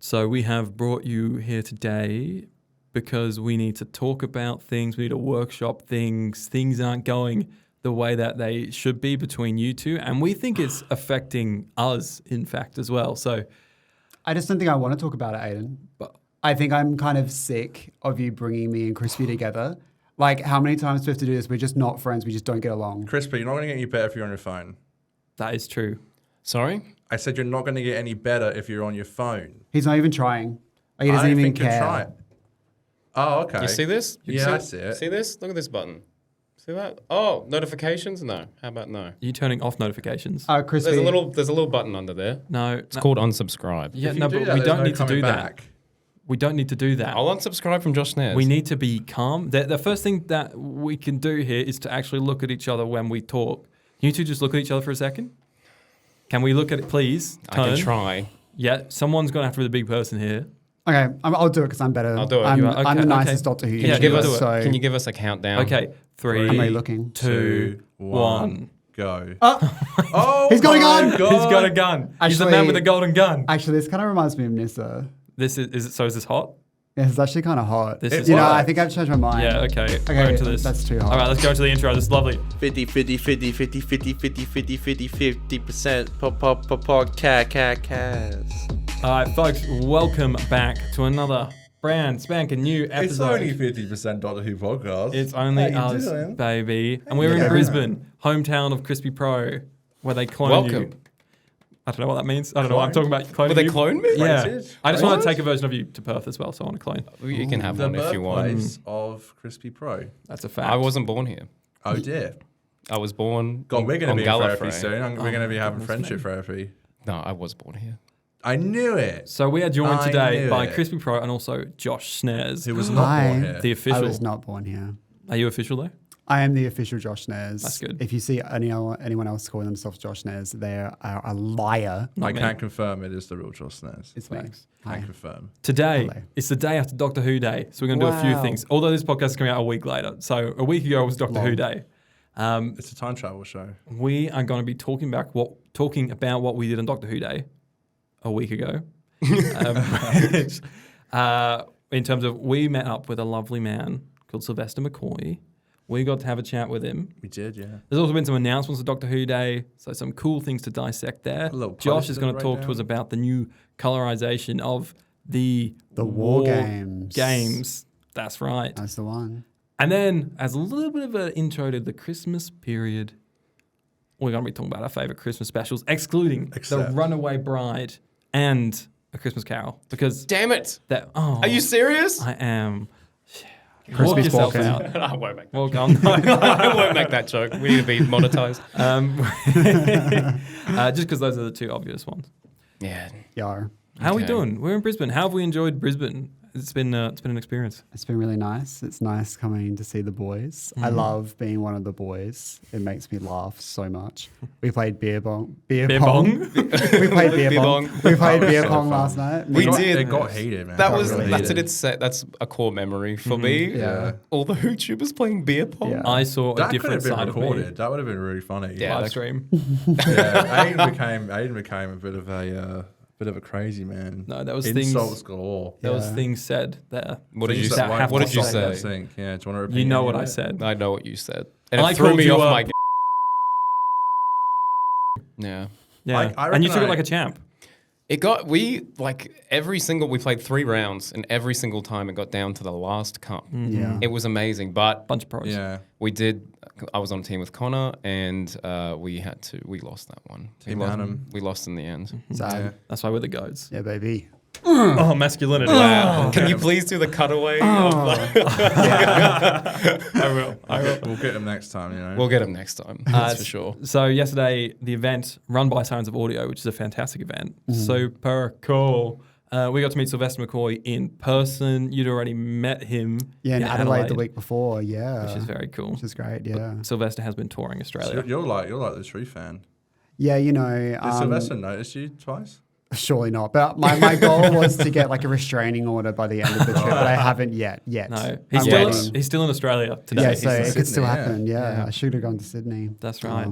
So we have brought you here today because we need to talk about things. We need to workshop things. Things aren't going the way that they should be between you two. And we think it's affecting us, in fact, as well. So I just don't think I want to talk about it, Aiden. But I think I'm kind of sick of you bringing me and Crispy together. Like, how many times do we have to do this? We're just not friends. We just don't get along. Crispy, you're not going to get any better if you're on your phone. that is true. Sorry? I said you're not going to get any better if you're on your phone. He's not even trying. Like, he doesn't even think care. you're trying. Oh, okay. You see this? I see it. See this? Look at this button. See that? Oh, notifications? No. How about no? Are you turning off notifications? Crispy. There's a little button under there. No. It's called unsubscribe. Yeah, If you no, do but that, we there's don't no need to do coming that. back. We don't need to do that. I'll unsubscribe from Josh Snares. We need to be calm. The first thing that we can do here is to actually look at each other when we talk. Can you two just look at each other for a second? Can we look at it, please? I can Turn. try. Yeah, someone's going to have to be the big person here. Okay, I'll do it because I'm better. I'll do it. I'm You are? the Okay, nicest okay. Doctor Who. Can you usually, give us- so Can you give us a countdown? Okay, three, I'm really looking. 2, 1. Go. Oh, he's got a gun. He's got a gun. He's the man Actually- with a golden gun. Actually, this kind of reminds me of Nissa. This is this hot? Yeah, it's actually kind of hot. This is you know, hot. I think I've changed my mind. Yeah, okay. Okay, Go into this. that's too hot. All right, let's go into the intro. This is lovely. 50% podcast. All right, folks, welcome back to another brand spanking new It's episode. only 50% Doctor Who podcast. It's only How you us, doing? baby. And we're in Brisbane, hometown of Crispy Pro, where they clone Welcome. you. I don't know what that means. I don't know what I'm talking about. Cloning Will they you. clone me? Yeah. Rated? I just want What? to take a version of you to Perth as well, so I want to clone. You can have the one if you want. birthplace of Crispy Pro. That's a fact. I wasn't born here. Oh dear. I was born God, we're going to on be in Gallifrey. therapy soon. We're going to be having goodness friendship me. therapy. No, I was born here. I knew it. So we are joined I today knew by it. Crispy Pro and also Josh Snares. Who was not Hi. born here. the I official. was not born here. Are you official though? I am the official Josh Snares. That's good. If you see anyone else calling themselves Josh Snares, they are a liar. Not I me. can't confirm it is the real Josh Snares. It's me. Thanks. Hi. Can confirm. Today, Hello. it's the day after Doctor Who Day, so we're going to do a few Wow. things. Although this podcast is coming out a week later. So a week ago was Doctor Who Day. It's a time travel show. We are going to be talking about what we did on Doctor Who Day a week ago. Which, in terms of, we met up with a lovely man called Sylvester McCoy. We got to have a chat with him. We did, yeah. There's also been some announcements of Doctor Who Day, so some cool things to dissect there. little Josh poster is going to to write talk to down. us about the new colorization of the War Games. Games. That's right. That's the one. And then, as a little bit of an intro to the Christmas period, we're going to be talking about our favourite Christmas specials, excluding The Except- Runaway Bride and A Christmas Carol. Because Damn it! are Are you serious? I am. Walk Crispy's yourself walking. out. I won't make that. Walk on. I won't make that joke. We need to be monetized. Just because those are the two obvious ones. Yeah. Yar. How are we Okay. doing? We're in Brisbane. How have we enjoyed Brisbane? It's been an experience. It's been really nice. It's nice coming to see the boys. I love being one of the boys. It makes me laugh so much. We played beer pong. Beer pong. We played beer Beer pong. pong. We played That was beer so pong fun. last night. We Me- did. It got heated, man. That It got was really that's heated. it. It's set. That's a core memory for me. Yeah. All the YouTubers playing beer pong. Yeah. I saw a That could different have been side recorded. of me. That would have been really funny. Yeah. Live stream. Yeah, Aiden became a bit of a crazy man. No, that was insults things. galore. There was Yeah. things said there. What did Things you that say? won't What did you stop that say? sink. Yeah, do you want to repeat? You know any what of I it? said. I know what you said, and I it threw called me you off up. my. Yeah. Yeah, I and you reckon took it I- like a champ. We played 3 rounds, and every single time it got down to the last cup. Yeah. It was amazing, but Bunch of pros. Yeah. I was on a team with Connor, and we lost that one. Team Adam. We lost in the end. Sad. That's why we're the goats. Yeah, baby. Oh, masculinity. Wow. Can you please do the cutaway? I will. We'll get them next time, you know. We'll get him next time. That's for sure. So yesterday, the event run by Science of Audio, which is a fantastic event, super cool. We got to meet Sylvester McCoy in person. You'd already met him. Yeah, in Adelaide the week before. Yeah. which is very cool. Which is great. Yeah. Sylvester has been touring So Australia. you're like the true fan. Yeah, you know. Did Sylvester notice you twice? Surely not. But my goal was to get like a restraining order by the end of the trip, but I haven't yet. No, I'm waiting. he's still in Australia today. Yeah, so in it could still Sydney, yeah. happen. Yeah, Yeah. I should have gone to Sydney. That's right.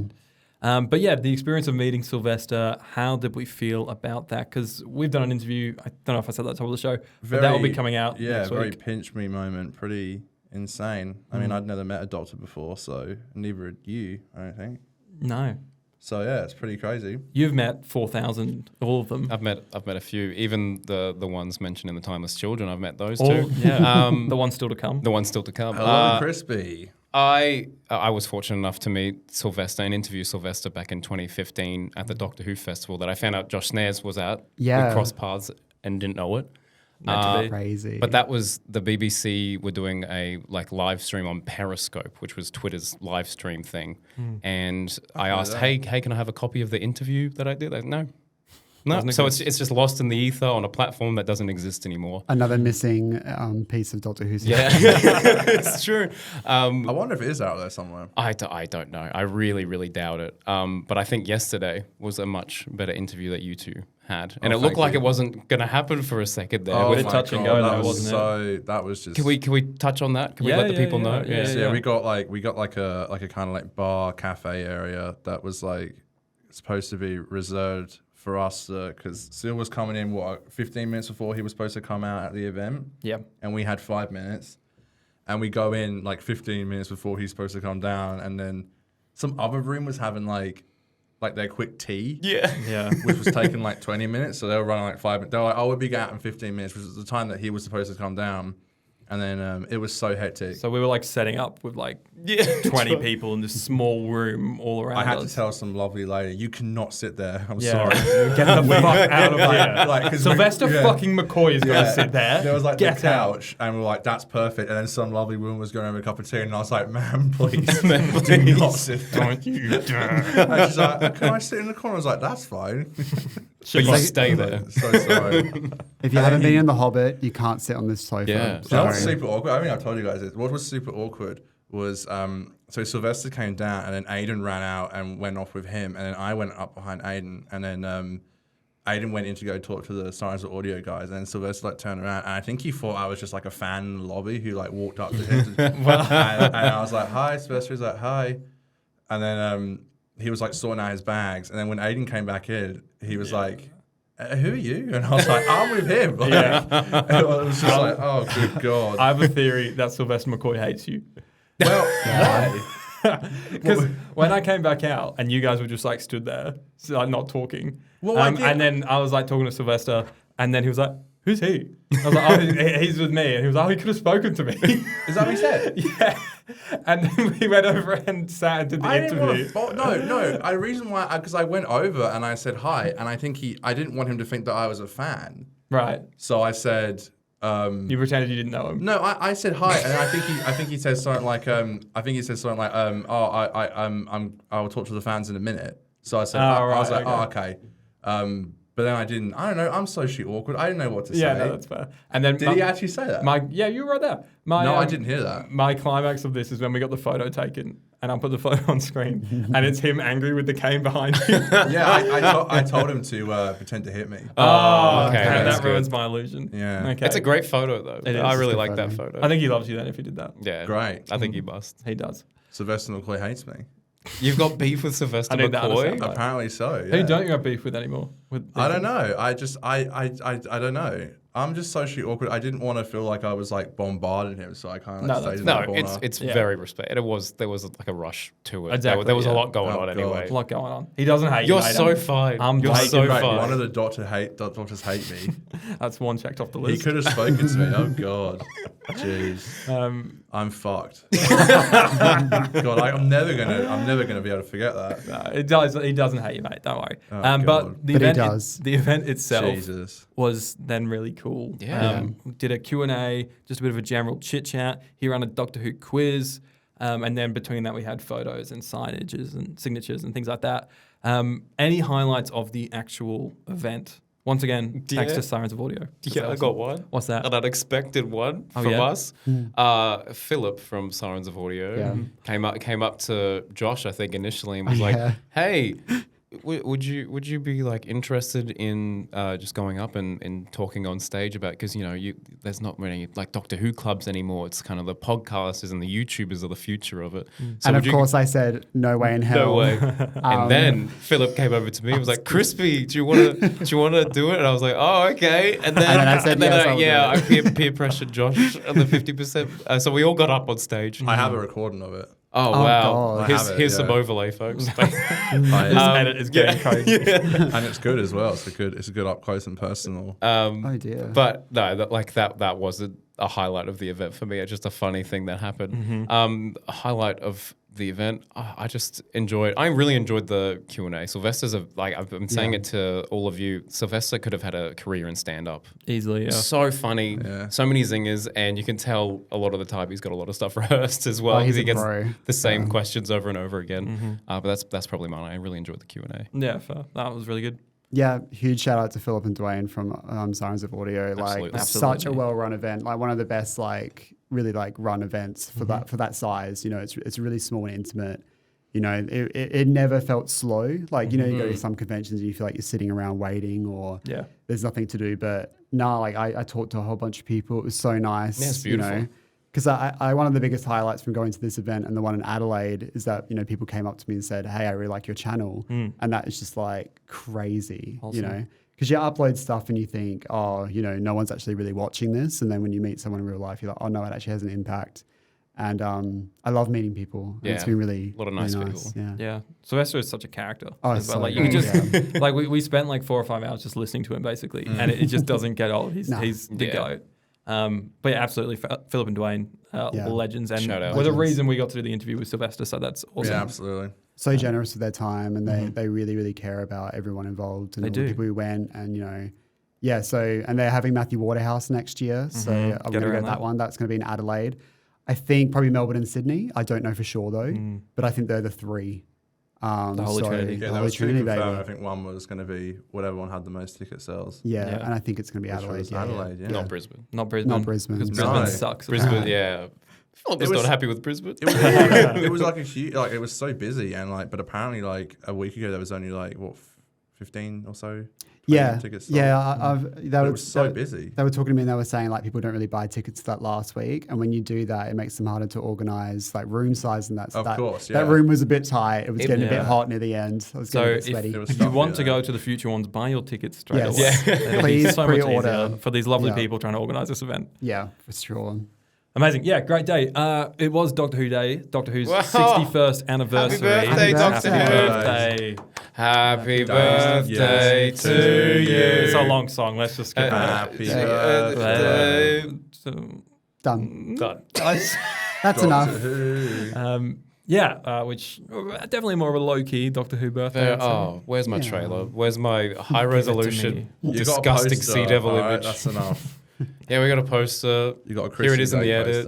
But yeah, the experience of meeting Sylvester, how did we feel about that? Because we've done an interview, I don't know if I said that at the top of the show, but that will be coming out next very week. pinch me moment, pretty insane. I mean, I'd never met a doctor before, so neither had you, I don't think. No. So yeah, it's pretty crazy. You've met 4,000, all of them. I've met a few, even the ones mentioned in the Timeless Children. I've met those All, too. yeah. The one's still to come. The one's still to come. Hello, Crispy. I was fortunate enough to meet Sylvester and interview Sylvester back in 2015 at the Doctor Who festival that I found out Josh Snares was at. Yeah. We crossed paths and didn't know it. Meant to be. Crazy. But that was the BBC were doing a live stream on Periscope, which was Twitter's live stream thing. And I asked, hey, can I have a copy of the interview that I did? No. So it's just lost in the ether on a platform that doesn't exist anymore. Another missing piece of Doctor Who. Yeah, it's true. I wonder if it is out there somewhere. I don't know. I really, really doubt it. But I think yesterday was a much better interview that you two had. And it looked like it wasn't going to happen for a second there. Oh, With my touch and God, go, that though, was wasn't it? that was just. Can we touch on that? Can we Yeah, let the yeah, people yeah, know? yeah. So yeah, we got like a kind of like bar cafe area that was like supposed to be reserved for us because Sil was coming in 15 minutes before he was supposed to come out at the event. Yeah. And we had 5 minutes, and we go in like 15 minutes before he's supposed to come down, and then some other room was having like their quick tea. Yeah. Yeah. Which was taking like 20 minutes, so they were running like 5 minutes. They were like, we'll be out in 15 minutes, which was the time that he was supposed to come down. And then it was so hectic. So we were like setting up with like 20 people in this small room all around I had us. to tell some lovely lady, you cannot sit there. I'm Yeah. sorry. Get the fuck out of here. Like, 'cause Sylvester fucking McCoy is going to sit there. There was like Get the out. couch, and we're like, that's perfect. And then some lovely woman was going over a cup of tea, and I was like, ma'am, please, do not sit there. Don't you dare. And she's like, can I sit in the corner? I was like, that's fine. But you stay there. So sorry. If you haven't been in The Hobbit, you can't sit on this sofa. Yeah. That Sorry. was super awkward. I think I told you guys this. What was super awkward was so Sylvester came down, and then Aiden ran out and went off with him, and then I went up behind Aiden, and then Aiden went in to go talk to the Science of Audio guys, and then Sylvester like turned around, and I think he thought I was just like a fan in the lobby who like walked up to him, and I was like, "Hi," Sylvester was like, "Hi," and then he was like sorting out his bags, and then when Aiden came back in, he was like, who are you? And I was like, I'm with him. Like, and it was just like, oh, good God. I have a theory that Sylvester McCoy hates you. Well, why? Because when I came back out and you guys were just like stood there, so, like not talking, Well, and then I was like talking to Sylvester, and then he was like, "Who's he?" I was like, "Oh, he's with me," and he was like, "Oh, he could have spoken to me." Is that what he said? Yeah. And then we went over and sat and did the interview. No. The reason why, because I went over and I said hi, and I didn't want him to think that I was a fan. Right. So I said, You pretended you didn't know him. no, I said hi, and I think he said something like, I will talk to the fans in a minute. So I said, I was like, okay. But then I didn't. I don't know. I'm socially awkward. I didn't know what to say. Yeah, no, that's fair. And then Did he actually say that? Yeah, you were right there. No, I didn't hear that. My climax of this is when we got the photo taken, and I put the photo on screen, and it's him angry with the cane behind you. Yeah, I told him to pretend to hit me. Oh, okay, and that's that ruins good. my illusion. Yeah. Okay. It's a great photo though. It is. I really It's a like good that photo. photo. I think he loves you then if he did that. Yeah. Great. I think he must. He does. Sylvester McCoy hates me. You've got beef with Sylvester I need to McCoy? understand. Apparently so. Yeah. Who don't you have beef with anymore? I don't know. I don't know. I'm just socially awkward. I didn't want to feel like I was like bombarding him, so I kind of stayed in the No, corner. it's Yeah. very respect. There was like a rush to it. Exactly, There was yeah. a lot going Oh, on God. anyway. A lot going on. He doesn't hate you. You're mate. so fine. You're like so him, mate. fine. One of the doctors hate me. That's one checked off the He list. could have spoken to me. Oh God, jeez, I'm fucked. God, I'm never gonna be able to forget that. No, he doesn't hate you, mate. Don't worry. Oh, But God. the But he event, does. the event itself Jesus. was then really cool. Yeah. We did a Q&A, just a bit of a general chit chat. He ran a Doctor Who quiz, and then between that we had photos and signages and signatures and things like that. Any highlights of the actual event? Once again, thanks Yeah. to Sirens of Audio. Yeah, I got one. What's that? An unexpected one Oh, from yeah? us. Philip from Sirens of Audio Yeah. came up to Josh, I think, initially and was Yeah. like, "Hey, Would you be like interested in just going up and talking on stage about, because there's not many like Doctor Who clubs anymore. It's kind of the podcasters and the YouTubers are the future of it. So and of course I said no way in hell. No way. And then Philip came over to me and was like, "Crispy, do you want to do it?" And I was like, "Oh, okay." And then I said yes, I peer pressured Josh on the 50%. So we all got up on stage. I have a recording of it. Oh, Oh, wow! God. Here's some overlay, folks. Edit is getting crazy. And it's good as well. It's a good up close and personal. Oh dear. But no, that was a highlight of the event for me. It's just a funny thing that happened. A highlight of the event, I really enjoyed the Q&A. Sylvester's I've been saying it to all of you, Sylvester could have had a career in stand-up. Easily, yeah. So funny, so many zingers, and you can tell a lot of the time he's got a lot of stuff rehearsed as well, because he gets the same questions over and over again. But that's probably mine. I really enjoyed the Q&A. Yeah, fair. That was really good. Yeah, huge shout out to Philip and Dwayne from Sirens of Audio. Absolutely. Such a well-run event, like one of the best really run events for that size. It's really small and intimate. It never felt slow. You go to some conventions and you feel like you're sitting around waiting or there's nothing to do. But I talked to a whole bunch of people. It was so nice. Yeah, it's beautiful. Because I one of the biggest highlights from going to this event and the one in Adelaide is that people came up to me and said, "Hey, I really like your channel," and that is just crazy. Awesome. Because you upload stuff and you think, oh, no one's actually really watching this, and then when you meet someone in real life, you're like, oh no, it actually has an impact. And I love meeting people. Yeah, it's been really a lot of nice really people. Yeah. Sylvester is such a character. Oh, as well. so You could good, just we spent 4 or 5 hours just listening to him basically, and it just doesn't get old. He's the goat. But yeah, absolutely, Philip and Dwayne, legends, and were the reason we got to do the interview with Sylvester. So that's awesome. Yeah, absolutely. So generous with their time, and they really, really care about everyone involved and all the people who went, and and they're having Matthew Waterhouse next year, so I'm going to get that one. That's going to be in Adelaide. I think probably Melbourne and Sydney. I don't know for sure though, but I think they're the three. The Holy Trinity. Yeah, the there was Holy Trinity, baby. I think one was going to be whatever one had the most ticket sales. Yeah, and I think it's going to be Adelaide. Adelaide, yeah. Not Brisbane. Not Brisbane. Not Brisbane. Because No. Brisbane sucks. Brisbane, yeah. Philip was not happy with Brisbane. It was like a huge, it was so busy, and but apparently a week ago there was only 15 or so. Tickets sold. It was so busy. They were talking to me and they were saying people don't really buy tickets that last week, and when you do that, it makes them harder to organise room size and that. So that room was a bit tight. It was getting a bit hot near the end. I was getting a bit sweaty. If you want to go to the future ones, buy your tickets straight away. Yeah. Please so much pre-order easier for these lovely people trying to organise this event. Yeah, for sure. Amazing. Yeah, great day. It was Doctor Who Day, Doctor Who's 61st anniversary. Happy birthday, Doctor Who. Birthday. Happy birthday to you. It's a long song. Let's just skip that. Happy birthday. Done. Guys. That's enough. Which definitely more of a low-key Doctor Who birthday. Where's my trailer? Where's my high-resolution, disgusting Sea Devil image? That's enough. Yeah, we got a poster. You got a Here it is in the edit.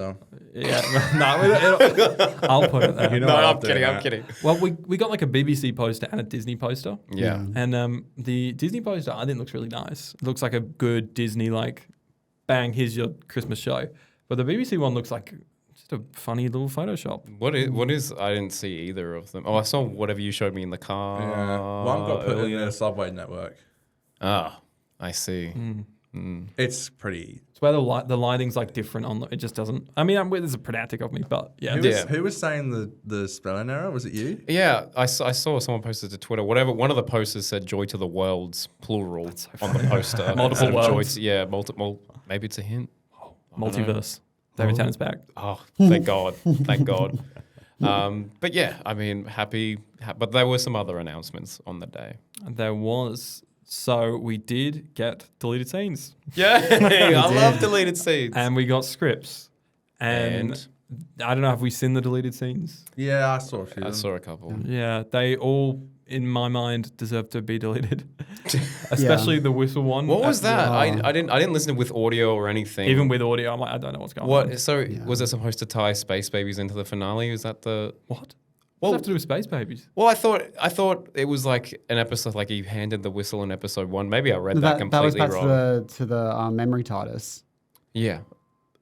I'll put it there. I'm kidding. Well, we got a BBC poster and a Disney poster. Yeah. And the Disney poster I think looks really nice. It looks like a good Disney bang, here's your Christmas show. But the BBC one looks like just a funny little Photoshop. What is? I didn't see either of them. Oh, I saw whatever you showed me in the car. Yeah. One got put in the subway network. Ah, I see. It's pretty. It's where the lighting's different on it just doesn't. I mean, there's a pedantic of me, but yeah. Who was saying the spelling error? Was it you? Yeah, I saw someone posted to Twitter. One of the posters said "Joy to the Worlds" plural on the poster. Multiple worlds. Multiple. Maybe it's a hint. Multiverse. David Tennant's back. Oh, thank God! Thank God. But yeah, I mean, but there were some other announcements on the day. There was. So we did get deleted scenes. Yeah, I love deleted scenes. And we got scripts. And I don't know, have we seen the deleted scenes? Yeah, I saw a few. I saw a couple. Yeah, they all, in my mind, deserve to be deleted. Especially the whistle one. What was that? I didn't listen with audio or anything. Even with audio, I'm I don't know what's going on. So was it supposed to tie Space Babies into the finale? Is that the what? What does that have to do with Space Babies? Well, I thought it was an episode, he handed the whistle in episode 1. Maybe I read that completely wrong. That was back wrong. to the memory TARDIS. Yeah.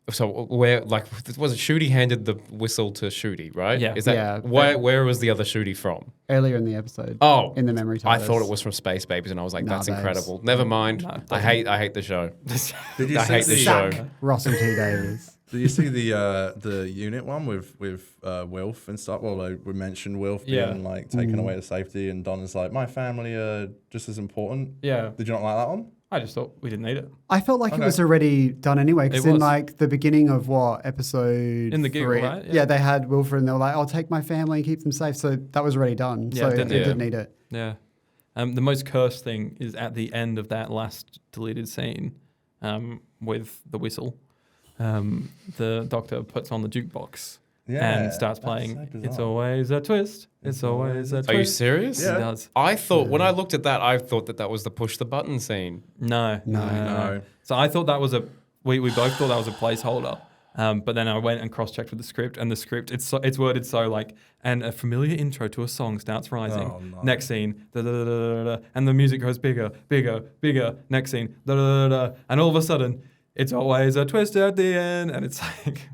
So where, like, was it Shooty handed the whistle to Shooty, right? Yeah. Is that Yeah. where was the other Shooty from? Earlier in the episode. Oh, in the memory I TARDIS. thought it was from Space Babies, and I was like, Nah, that's babes. incredible. Never mind. No, it I hate the show. Did you I see hate the the show. Russell T Davies. Did you see the unit one with Wilf and stuff? Well, like, we mentioned Wilf being like taken away to safety, and Donna's like, my family are just as important. Yeah. Did you not like that one? I just thought we didn't need it. I felt like Okay. it was already done anyway, because It in was. like the beginning of episode In the gig, 3, right? Yeah, they had Wilfred and they were like, I'll take my family and keep them safe. So that was already done. Yeah, so it it didn't- didn't need it. Yeah. The most cursed thing is at the end of that last deleted scene with the whistle. The Doctor puts on the jukebox and starts that's playing so It's bizarre. Always a Twist. It's always a twist. Are you serious? Yeah. He does. I thought when I looked at that, I thought that was the push the button scene. No. No. So I thought that was we both thought that was a placeholder. But then I went and cross-checked with the script, and the script, it's worded so like, and a familiar intro to a song starts rising. Oh, no. Next scene, da, da, da, da, da, da, and the music goes bigger, bigger, bigger. Next scene, da, da, da, da, and all of a sudden, it's always a twist at the end, and it's like,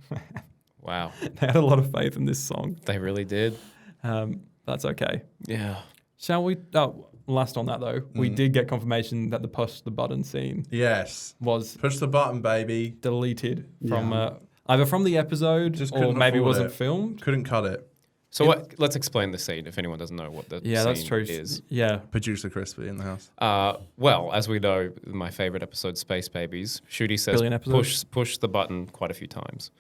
Wow, they had a lot of faith in this song. they really did. That's okay. Yeah. Shall we? Oh, last on that though, we did get confirmation that the push the button scene Yes. was Push the button, baby. deleted from either from the episode Just or couldn't maybe afford wasn't it. filmed. Couldn't cut it. So let's explain the scene if anyone doesn't know what the Yeah, scene that's true. is. Yeah. Producer Crispy in the house. Well, as we know, my favorite episode, Space Babies, Shooty says Brilliant episode. push the button quite a few times.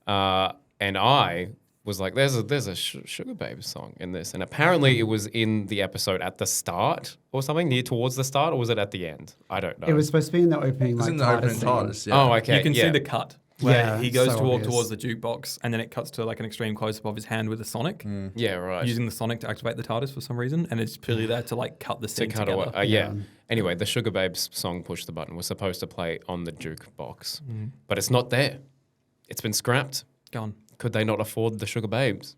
And I was like, there's a Sugar Babes song in this. And apparently it was in the episode at the start or something, near towards the start, or was it at the end? I don't know. It was supposed to be in the opening, It's like in the opening scene. TARDIS, yeah. Oh, okay. You can yeah. see the cut where Yeah, he goes so to walk obvious. towards the jukebox and then it cuts to like an extreme close up of his hand with the Sonic, Yeah, right. using the Sonic to activate the TARDIS for some reason, and it's purely there to like cut the to scene cut together. away. Yeah. Anyway, the Sugar Babes song Push the Button was supposed to play on the jukebox, but it's not there. It's been scrapped. Gone. Could they not afford the Sugar Babes?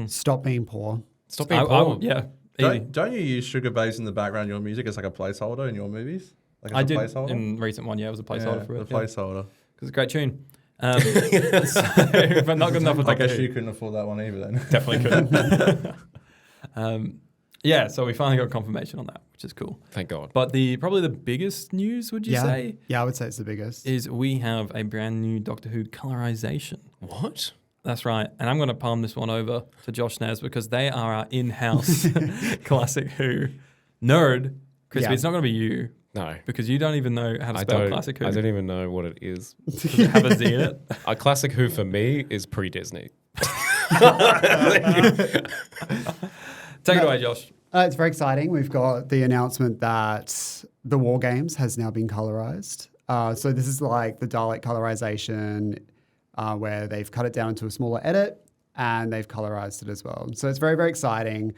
Stop being poor. Stop being poor. Yeah. Easy. Don't you use Sugar Babes in the background of your music as like a placeholder in your movies? Like as I a did placeholder? in recent one. Yeah, it was a placeholder for the it. placeholder. Because it's a great tune. So, but not good enough for I Doctor guess Who. you couldn't afford that one either then. Definitely couldn't. Yeah, so we finally got confirmation on that, which is cool. Thank God. But probably the biggest news, would you say, Yeah, I would say it's the biggest. is we have a brand new Doctor Who colorization. What? That's right. And I'm going to palm this one over to Josh Snares because they are our in-house Classic Who nerd. Crispy, Yeah. it's not going to be you No. because you don't even know how to spell Classic Who. I don't even know what it is. Does it have a Z in it? A Classic Who for me is pre-Disney. Take it away, Josh. It's very exciting. We've got the announcement that the War Games has now been colorized. So this is like the Dalek colorization where they've cut it down into a smaller edit and they've colorized it as well. So it's very, very exciting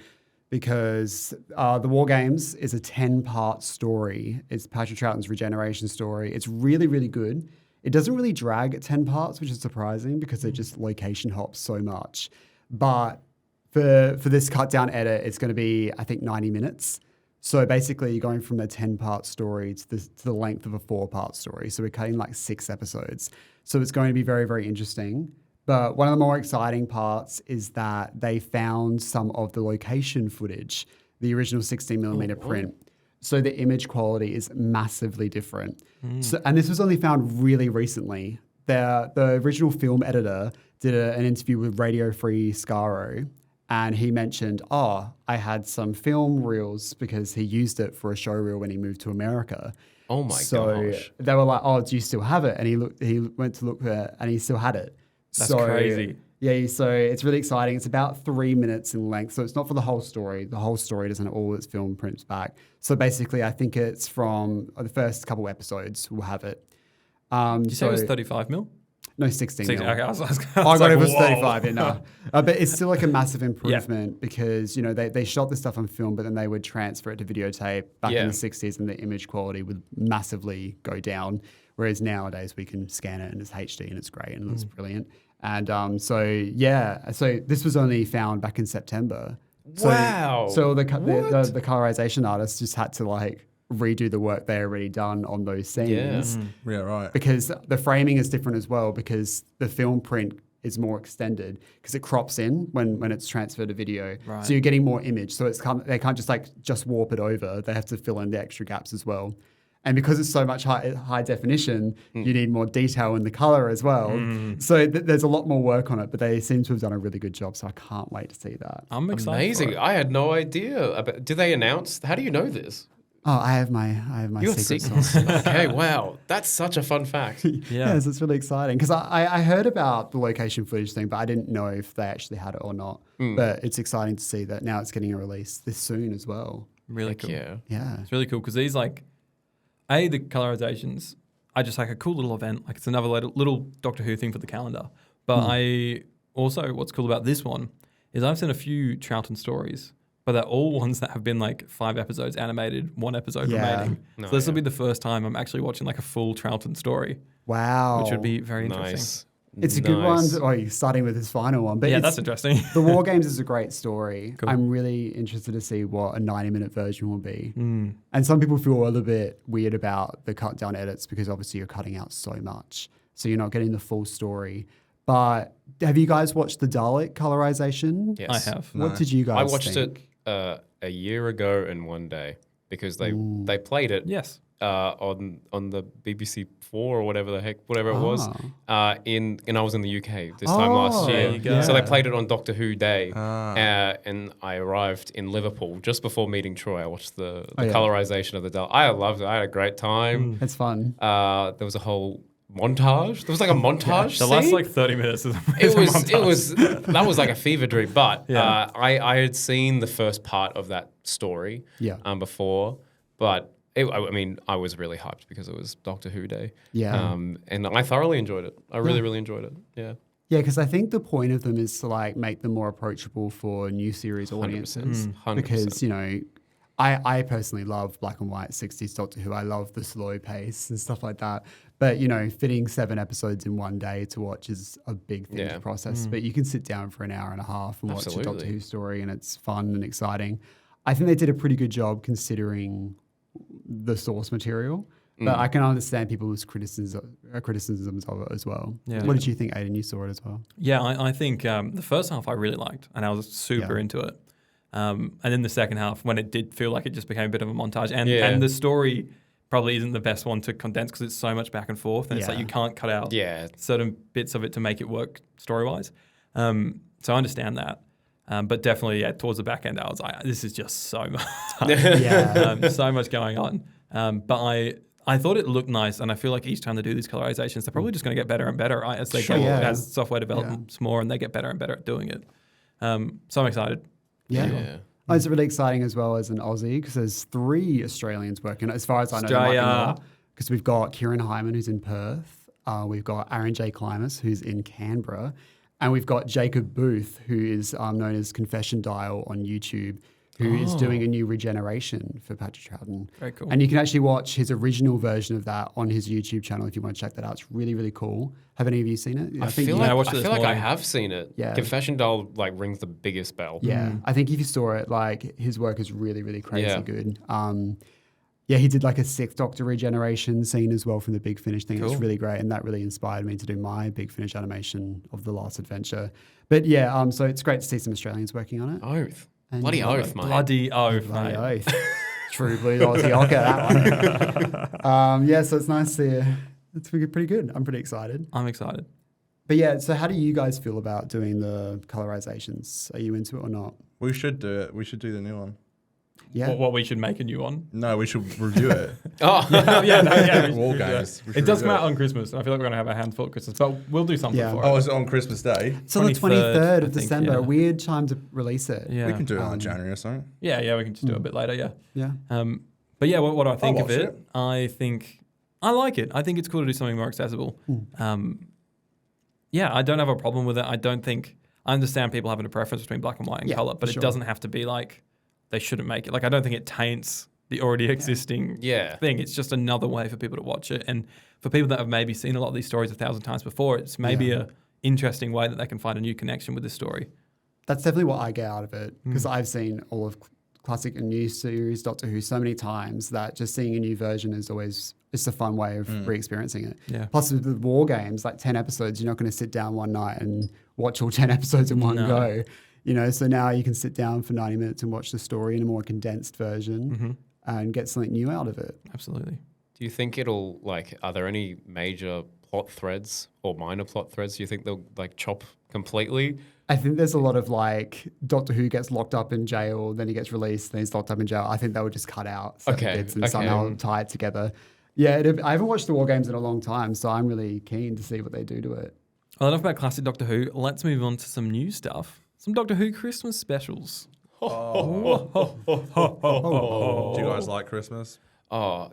because the War Games is a 10-part story. It's Patrick Troughton's regeneration story. It's really, really good. It doesn't really drag at 10 parts, which is surprising because it just location hops so much. But for this cut down edit, it's going to be, I think, 90 minutes. So basically, you're going from a 10-part story to the length of a 4-part story. So we're cutting like 6 episodes. So it's going to be very, very interesting. But one of the more exciting parts is that they found some of the location footage, the original 16mm print. So the image quality is massively different. So, and this was only found really recently. The original film editor did an interview with Radio Free Scaro, and he mentioned, I had some film reels because he used it for a show reel when he moved to America. Oh my So gosh. they were like, do you still have it? And he went to look for it and he still had it. That's crazy. Yeah, so it's really exciting. It's about 3 minutes in length. So it's not for the whole story. The whole story doesn't have all its film prints back. So basically, I think it's from the first couple episodes we'll have it. Did you say it was 35 mil? No, 16 Okay, mil. I was I like, got it was whoa. 35, yeah, no. But it's still like a massive improvement because, they shot this stuff on film, but then they would transfer it to videotape back in the 60s and the image quality would massively go down. Whereas nowadays we can scan it and it's HD and it's great and it looks brilliant. And so this was only found back in September. Wow. So the colorization artists just had to like redo the work they already done on those scenes. Yeah, right. Because the framing is different as well, because the film print is more extended because it crops in when it's transferred to video. Right. So you're getting more image. So they can't just warp it over. They have to fill in the extra gaps as well. And because it's so much high definition, you need more detail in the color as well. So there's a lot more work on it, but they seem to have done a really good job. So I can't wait to see that. I'm excited. Amazing. For it. I had no idea. Did they announce? How do you know this? Oh, I have my You have secret secrets. sauce. Okay, wow. That's such a fun fact. Yes, it's really exciting because I heard about the location footage thing, but I didn't know if they actually had it or not. But it's exciting to see that now it's getting a release this soon as well. Really cool. Yeah. It's really cool because these the colorizations are just like a cool little event. Like it's another little Doctor Who thing for the calendar. But what's cool about this one is I've seen a few Troughton stories, but they're all ones that have been like 5 episodes animated, 1 episode remaining. No, So this will be the first time I'm actually watching like a full Troughton story, Wow. which would be very interesting. Nice. It's a good one. You're starting with his final one. But Yeah, that's interesting. The War Games is a great story. Cool. I'm really interested to see what a 90-minute version will be. And some people feel a little bit weird about the cut down edits because obviously you're cutting out so much. So you're not getting the full story. But have you guys watched the Dalek colorization? Yes. I have. What did you guys I watched think? it a year ago in one day because they played it Yes. on the BBC 4 or whatever it was. And I was in the UK this time last there year. you go. So they played it on Doctor Who Day. And I arrived in Liverpool just before meeting Troy. I watched the colorization of the Dalek. I loved it. I had a great time. It's fun. There was a whole montage. There was like a montage The scene. last like 30 minutes is That was like a fever dream. But Yeah. I had seen the first part of that story before, but I was really hyped because it was Doctor Who Day. Yeah. And I thoroughly enjoyed it. I really, really enjoyed it. Yeah. Yeah, because I think the point of them is to like make them more approachable for new series audiences. 100%. Because, I personally love black and white 60s Doctor Who. I love the slow pace and stuff like that. But, fitting 7 episodes in one day to watch is a big thing to process. But you can sit down for an hour and a half and watch a Doctor Who story and it's fun and exciting. I think they did a pretty good job considering the source material. But I can understand people's criticisms of it as well. Yeah. What did you think, Aidan? You saw it as well. Yeah, I think the first half I really liked, and I was super into it. And then the second half, when it did feel like it just became a bit of a montage, and the story probably isn't the best one to condense because it's so much back and forth, and it's like you can't cut out certain bits of it to make it work story-wise. So I understand that. But definitely, towards the back end, I was like, this is just so much. So much going on. But I thought it looked nice, and I feel like each time they do these colorizations, they're probably just going to get better and better as they as software develops more, and they get better and better at doing it. So I'm excited. Yeah. Oh, it's really exciting as well as an Aussie because there's 3 Australians working. As far as I know, there might be more, because we've got Kieran Hyman, who's in Perth. We've got Aaron J. Klimas, who's in Canberra. And we've got Jacob Booth, who is known as Confession Dial on YouTube, who is doing a new regeneration for Patrick Troughton. Very cool. And you can actually watch his original version of that on his YouTube channel if you want to check that out. It's really, really cool. Have any of you seen it? I feel like I have seen it. Yeah. Confession Doll rings the biggest bell. Yeah. I think if you saw it, his work is really, really crazy good. He did like a 6th Doctor regeneration scene as well from the Big Finish thing. Cool. It's really great, and that really inspired me to do my Big Finish animation of The Last Adventure. But so it's great to see some Australians working on it. Oath. And Bloody oath, mate. Bloody oath, mate. Oath. True blue Aussie. I'll get that one. So it's nice to see. It's pretty good. I'm pretty excited. I'm excited. But so how do you guys feel about doing the colorizations? Are you into it or not? We should do it. We should do the new one. Yeah. What we should make a new one? No, we should review it. War Games. It does come out on Christmas, and I feel like we're going to have a handful at Christmas, but we'll do something for it. Oh, is it on Christmas Day? It's on the 23rd of I think, December. Weird time to release it. Yeah. We can do it on January or something. Yeah, we can just do it a bit later, Yeah. But yeah, what do I think I'll of watch it? it. I think I like it. I think it's cool to do something more accessible. I don't have a problem with it. I understand people having a preference between black and white and color, but it doesn't have to be like they shouldn't make it. Like I don't think it taints the already existing thing. It's just another way for people to watch it. And for people that have maybe seen a lot of these stories 1,000 times before, it's maybe a interesting way that they can find a new connection with this story. That's definitely what I get out of it because I've seen all of classic and new series Doctor Who so many times that just seeing a new version is always it's a fun way of re-experiencing it. Yeah. Plus with the War Games, like 10 episodes, you're not going to sit down one night and watch all 10 episodes in one go. You know, so now you can sit down for 90 minutes and watch the story in a more condensed version and get something new out of it. Absolutely. Do you think it'll are there any major plot threads or minor plot threads? Do you think they'll chop completely? I think there's a lot of Doctor Who gets locked up in jail, then he gets released, then he's locked up in jail. I think they would just cut out certain bits and somehow tie it together. Yeah, I haven't watched the War Games in a long time, so I'm really keen to see what they do to it. Well, enough about classic Doctor Who. Let's move on to some new stuff. Some Doctor Who Christmas specials. Do you guys like Christmas? Oh,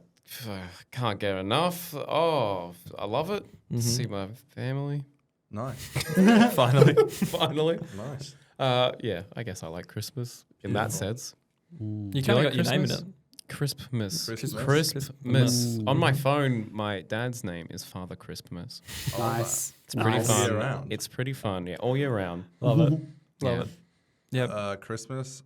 can't get enough. Oh, I love it. See my family. Nice. Finally. Nice. Yeah, I guess I like Christmas in that sense. You kind of got your name in it. Crispmas. Crispmas. On my phone, my dad's name is Father Crispmas. Nice. It's pretty Nice. fun. All year round. It's pretty fun. Yeah, all year round. Love it. Yeah. Love it. Yeah. Christmas.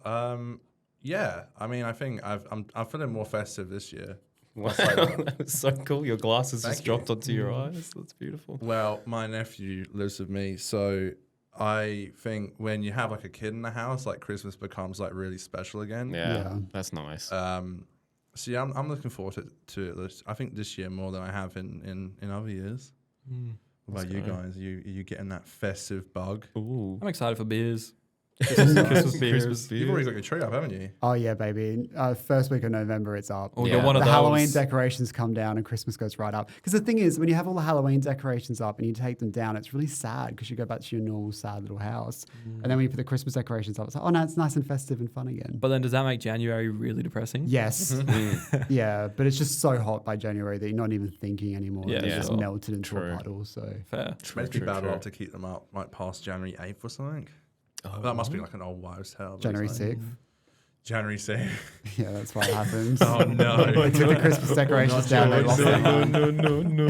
Yeah. I mean, I think I'm feeling more festive this year. Wow, that was so cool. Your glasses Thank just you. dropped onto your eyes. That's beautiful. Well, my nephew lives with me, so I think when you have a kid in the house, Christmas becomes really special again. Yeah, that's nice. So yeah, I'm looking forward to it. I think this year more than I have in other years. What about you guys? Are you getting that festive bug? Ooh. I'm excited for beers. Christmas beers. You've already got your tree up, haven't you? Oh, yeah, baby. First week of November, it's up. Or Yeah. you're one of The those. Halloween decorations come down and Christmas goes right up. Because the thing is, when you have all the Halloween decorations up and you take them down, it's really sad because you go back to your normal sad little house. And then when you put the Christmas decorations up, it's like, oh, no, it's nice and festive and fun again. But then does that make January really depressing? Yes. Yeah, but it's just so hot by January that you're not even thinking anymore. Yeah, It's just sure. melted into True. a puddle. So Fair. Must be bad luck to keep them up past January 8th or something. That must be an old wives' tale. but January it's 6th. January 6th. Yeah, that's what happens. Oh no! They took the Christmas decorations down. They lost their mind. No.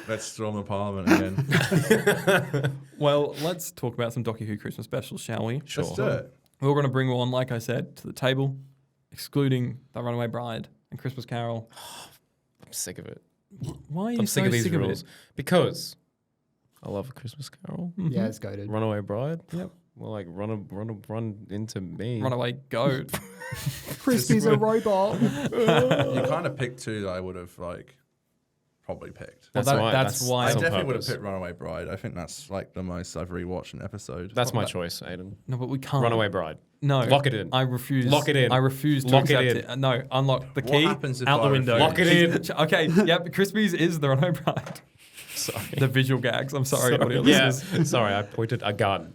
Let's storm the Parliament again. Well, let's talk about some Doctor Who Christmas specials, shall we? Let's do it. We're going to bring one, like I said, to the table, excluding The Runaway Bride and Christmas Carol. I'm sick of it. Why are you I'm so sick of these sick rules of it? because I love A Christmas Carol. Yeah, it's goated. Runaway Bride. Yep. Well, run into me. Runaway Goat. Crispy's a robot. You kind of picked two that I would have probably picked. Well, that's why I on definitely would have purpose. picked Runaway Bride. I think that's the most I've rewatched an episode. That's my choice, Aiden. No, but we can't. Runaway Bride. No. Lock it in. I refuse. Lock it in. I refuse to Lock it accept in. No, unlock the What key happens if out the I window. refuse? Lock it in. Okay, yep, Crispy's is The Runaway Bride. Sorry. The visual gags. I'm sorry, audio Yeah. listeners. Sorry, I pointed a gun.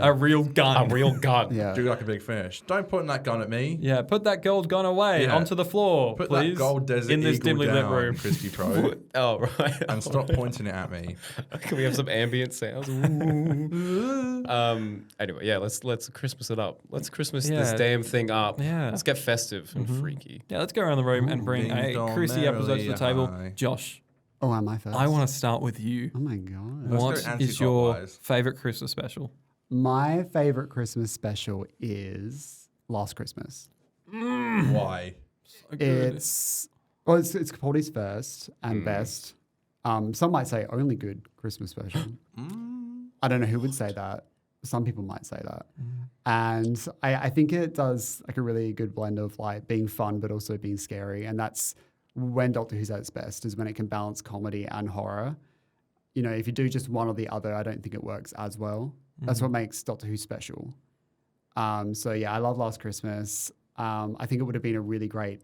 A real gun. A real gun. Yeah. Do like a big fish. Don't point that gun at me. Yeah, put that gold gun away Yeah. onto the floor, Put please. that gold desert in this eagle dimly lit down, room. Crispy Pro, Oh, right. and stop pointing it at me. Can we have some ambient sounds? Anyway, yeah, let's Christmas it up. Let's Christmas this Yeah. damn thing up. Yeah. Let's get festive and freaky. Yeah, let's go around the room and bring Ding a dong Chrissy episode to the merrily table. high. Josh, Oh, am I first? I want to start with you. Oh my God. Let's go What is your anti-clockwise. favorite Christmas special? My favorite Christmas special is Last Christmas. Why? So good. It's Capaldi's first and best. Some might say only good Christmas special. I don't know who would say that. Some people might say that. And I think it does a really good blend of being fun but also being scary. And that's when Doctor Who's at its best, is when it can balance comedy and horror. You know, if you do just one or the other, I don't think it works as well. That's what makes Doctor Who special. So yeah, I love Last Christmas. I think it would have been a really great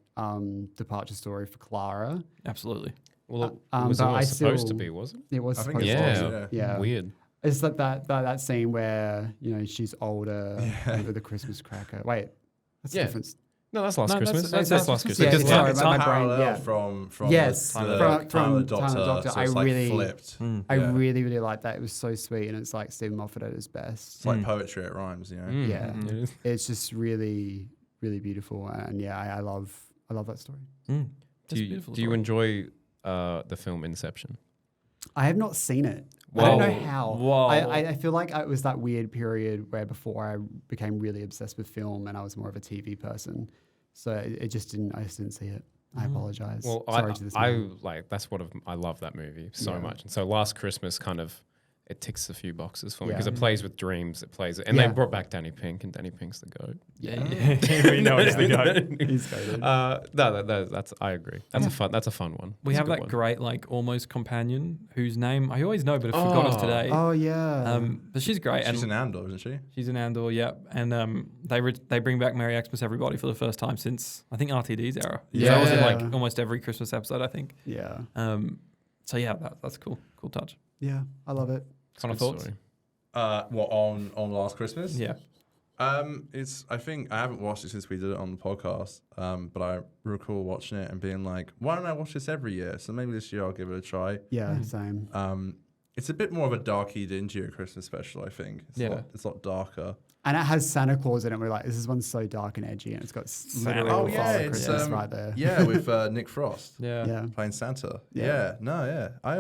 departure story for Clara. Absolutely. Well, it but was I almost supposed to still- be, wasn't It was I think supposed it to was, be. yeah. Yeah. Weird. It's like that scene where, you know, she's older with a Christmas cracker. Wait, that's Yeah. different. No, that's Last No, that's- Christmas. that's That's Last Last Christmas. Christmas. Yeah, Because sorry, time- my brain, Parallel yeah. from Yes, the from Time Time of of the Doctor. Doctor. So I it's really- flipped. I Yeah. really, really like that. It was so sweet, and it's like Stephen Moffat at his best. It's like poetry, it rhymes, you know. Yeah. It is. It's just really, really beautiful, and yeah, I love that story. That's Do a you, beautiful do you story. enjoy the film Inception? I have not seen it. Whoa. I don't know how. Whoa. I feel like it was that weird period where before I became really obsessed with film and I was more of a TV person. So I just didn't see it. I apologize. Well, Sorry to this I man. like that's what I love that movie so Yeah. much. And so Last Christmas kind of it ticks a few boxes for me Yeah. because it plays with dreams. It plays, and Yeah. they brought back Danny Pink, and Danny Pink's the goat. Yeah. We know it's the goat. He's goated. That's I agree. That's a fun one. We That's a have good that one. great like almost companion whose name I always know, but I forgot it today. Oh yeah. But she's great. She's and an Andor, isn't she? she's an Andor, yeah. And they bring back Merry Xmas Everybody for the first time since I think RTD's era. Yeah. So it was in like almost every Christmas episode, I think. yeah. So yeah, that's cool. Cool touch. Yeah. I love it. Kind of Good thoughts? story. What on Last Christmas? Yeah. I think I haven't watched it since we did it on the podcast. But I recall watching it and being like, why don't I watch this every year? So maybe this year I'll give it a try. Yeah. Same. It's a bit more of a darky, dingier Christmas special, I think. It's a lot darker. And it has Santa Claus in it. We're like, this one's so dark and edgy, and it's got literally Oh, the yeah, Father it's, Christmas right there. Yeah, with Nick Frost. Yeah. Yeah. Playing Santa. Yeah. I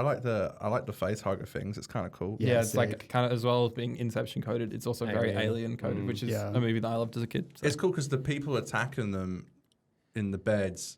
like the face hugger things. It's kind of cool. Yeah, it's like sick. kind of as well as being Inception coded, it's also very Alien. alien coded, which is Yeah. a movie that I loved as a kid. So. It's cool because the people attacking them in the beds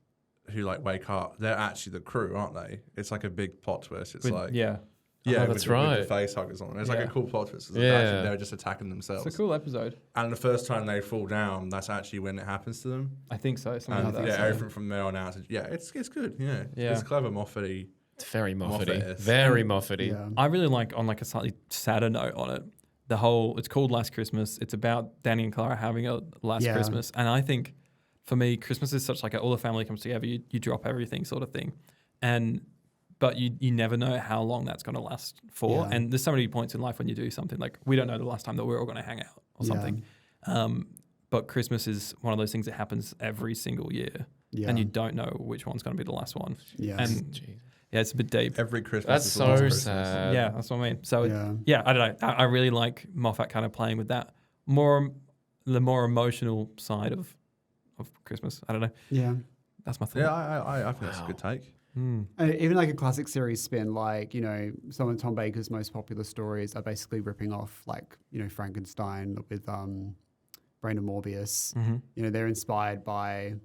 who like wake up, they're actually the crew, aren't they? It's like a big plot twist. It's like yeah, yeah, that's with right. the face huggers on. It's like Yeah. a cool plot twist. It's Yeah. actually they're just attacking themselves. it's a cool episode. And the first time they fall down, that's actually when it happens to them. I think so. Something And like that. yeah, so. everything from there on out. It's good. Yeah, Yeah. it's clever Moffat-y. It's very Moffat-y. Moffat-esque. Very Moffat-y. Yeah. I really like on like a slightly sadder note on it. The whole it's called Last Christmas. It's about Danny and Clara having a last Yeah. Christmas, and I think for me, Christmas is such like all the family comes together. You drop everything sort of thing, but you never know how long that's going to last for. Yeah. And there's so many points in life when you do something like we don't know the last time that we're all going to hang out or Yeah. something. But Christmas is one of those things that happens every single year, Yeah. and you don't know which one's going to be the last one. Yeah. And Jeez. yeah, it's a bit deep. Every Christmas. That's is the last so Christmas. sad. Yeah, that's what I mean. So Yeah. I don't know. I really like Moffat kind of playing with that the more emotional side of Christmas. I don't know. Yeah. That's my thought. Yeah, I think that's a good take. Even like a classic series spin, like, some of Tom Baker's most popular stories are basically ripping off, like, Frankenstein with Brandon Morbius. They're inspired by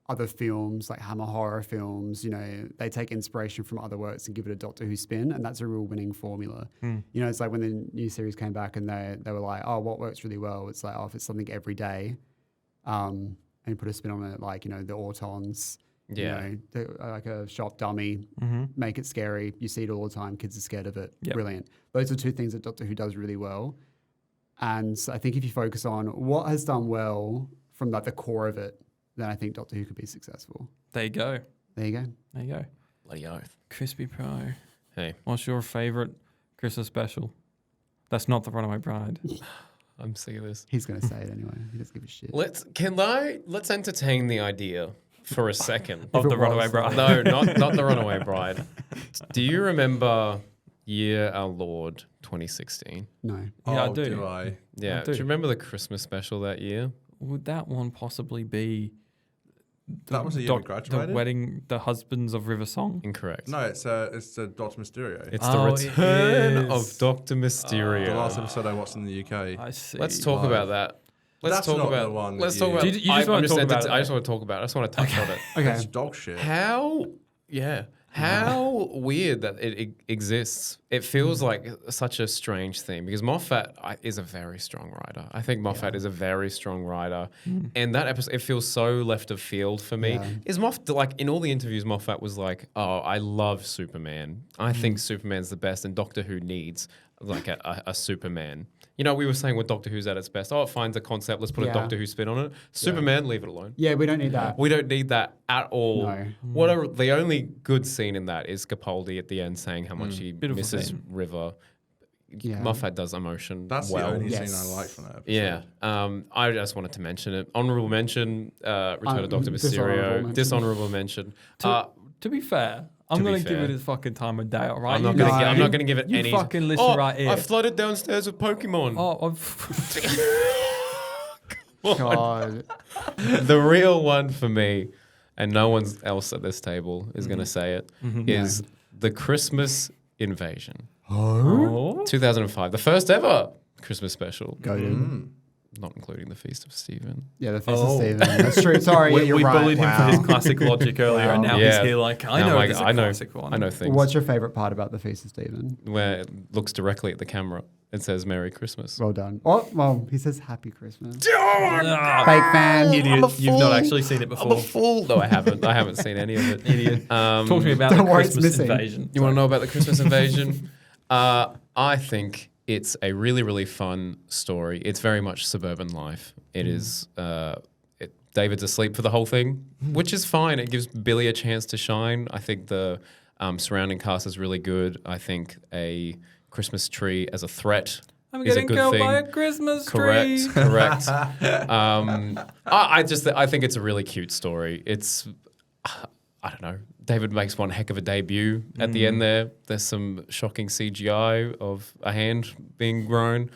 other films, like Hammer horror films. They take inspiration from other works and give it a Doctor Who spin, and that's a real winning formula. It's like when the new series came back and they were like, oh, what works really well? It's like, oh, if it's something every day, and you put a spin on it, like, the Autons. Yeah. Like a shop dummy, make it scary. You see it all the time. Kids are scared of it. Yep. Brilliant. Those are two things that Doctor Who does really well. And so I think if you focus on what has done well from like the core of it, then I think Doctor Who could be successful. There you go. There you go. There you go. Bloody oath. Crispy Pro. Hey, What's your favorite Christmas special? That's not The Runaway Bride. I'm sick of this. He's going to say it anyway. He doesn't give a shit. Let's entertain the idea for a second. Of If The it Runaway was, Bride. No, not the Runaway Bride. Do you remember Year Our Lord 2016? No. Yeah, I Oh, do. I? Yeah. do. Do you remember the Christmas special that year? Would that one possibly be That was the year we graduated? the wedding, the husbands of River Song? Incorrect. No, it's Doctor Mysterio. It's Oh, the it return is. of Doctor Mysterio. The last episode I watched in the UK. I see. Let's talk Live. about that. Let's That's talk not about. the one that Let's you- talk about. You just wanna talk about it. I just want to talk about it. I just want to touch on it. Okay. It's dog shit. How weird that it exists. It feels like such a strange thing because Moffat is a very strong writer. I think Moffat is a very strong writer. And that episode, it feels so left of field for me. Yeah. Is Moffat, like in all the interviews, Moffat was like, oh, I love Superman. I think Superman's the best and Doctor Who needs like a Superman. We were saying with Doctor Who's at its best. Oh, it finds a concept. Let's put a Yeah. Doctor Who spin on it. Superman, leave it alone. Yeah, we don't need that. We don't need that at all. No. The only good scene in that is Capaldi at the end saying how much he Beautiful misses scene. River. Yeah. Moffat does emotion That's well. the only Yes. scene I like from that episode. Yeah, I just wanted to mention it. Honorable mention, Return of Doctor dishonorable Mysterio. mention. Dishonorable mention. To be fair, I'm be going to give fair. it its fucking time of day, all right? I'm not You going to. listen- I'm not going to give it you any. fucking listen right here. I flooded downstairs with Pokemon. God. The real one for me, and no one else at this table is going to say it, is the Christmas Invasion. Oh. 2005, the first ever Christmas special. Goated. Not including the Feast of Stephen. Yeah, the face of Stephen. That's true. Sorry, you're we right. bullied him for his classic logic earlier, and now Yeah. he's here like, I Now I'm know like, there's a I know, classic one. I know things. What's your favourite part about the face of Stephen? Where it looks directly at the camera. It says Merry Christmas. Well done. Oh, well, he says Happy Christmas. Ah, Fake fan. idiot. You've not actually seen it before. I'm a fool. No, I haven't. I haven't seen any of it. Idiot. Talk to me about Don't the worry, it's Christmas missing. invasion. You want to know about the Christmas invasion? I think it's a really, really fun story. It's very much suburban life. It is. David's asleep for the whole thing, which is fine. It gives Billy a chance to shine. I think the surrounding cast is really good. I think a Christmas tree as a threat I'm is a getting good killed thing. by a Christmas Correct, tree. correct. I think it's a really cute story. It's, I don't know. David makes one heck of a debut at the end there. There's some shocking CGI of a hand being grown.